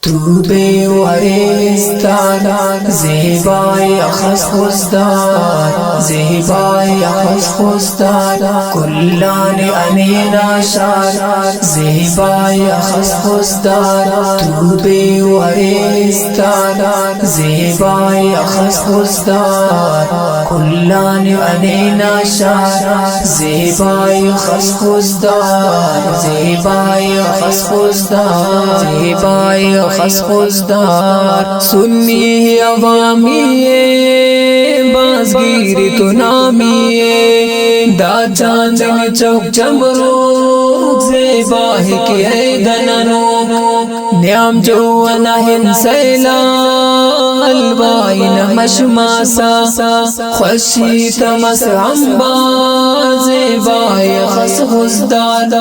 توبه و ارستان زیبای خسخوزدار زیبای خسخوزدار کلان انینا شار زیبای خسخوزدار توبه و ارستان زیبای خسخوزدار کلان انینا شار زیبای خسخوزدار زیبای خسخوزدار زیبای خسخوزدار سنی عوامی بازگیری تو نامی دا چاندنی چوک چمروک زیباہی کی ہے دنانوک نیام جوانا ہن سیلال مشماسا خوشی تمس عمبا زیبای خسخوزدار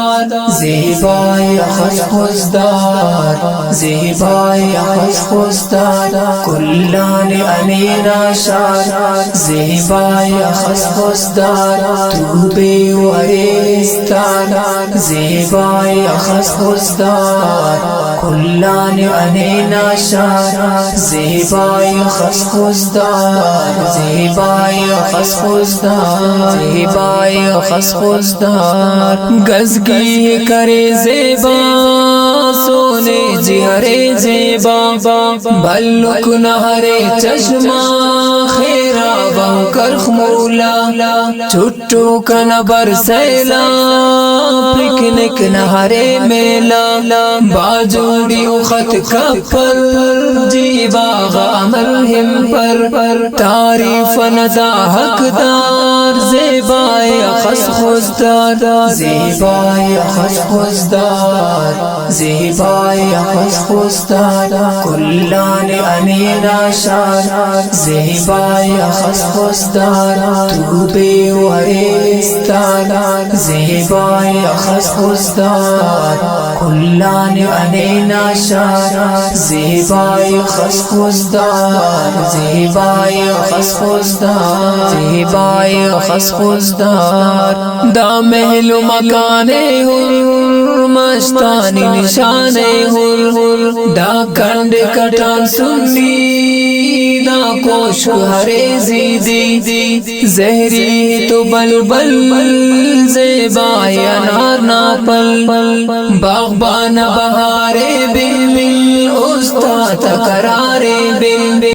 زیبای خسخوزدار زیبای خسخوزدار کلان انینا شار زیبای خسخوزدار توبه و ارستان زیبای خسخوزدار کلان انینا شار زیبای خسخوزدار زیبای خسخوزدار زیبای خسخوزدار گزگی کرے زیبا سونے جہرے زیبا بلک نہرے چشمہ خیرہ بہو کرخ مولا چھٹو کنبر سیلا پکنک نہرے میلا باجوڑی اخت کپل جی باغ امرہم پر تعریف ندا حقدار زیبای خسخوزدار زیبای خسخوزدار زیبای خسخوزدار کلان انینا شار زیبای خسخوزدار توبه و ارستان زیبای خسخوزدار کلان انینا شار زیبای خسخوزدار زیبای خسخوزدار زیبای خسخوزدار دا محل و مکانے ہر مستانی نشانے ہر دا کنڈ کٹان سنی دا کوش ہرے زیدی زہری تو بلبل زیبای انار ناپل باغبان بہارے بل استاد قرارے بل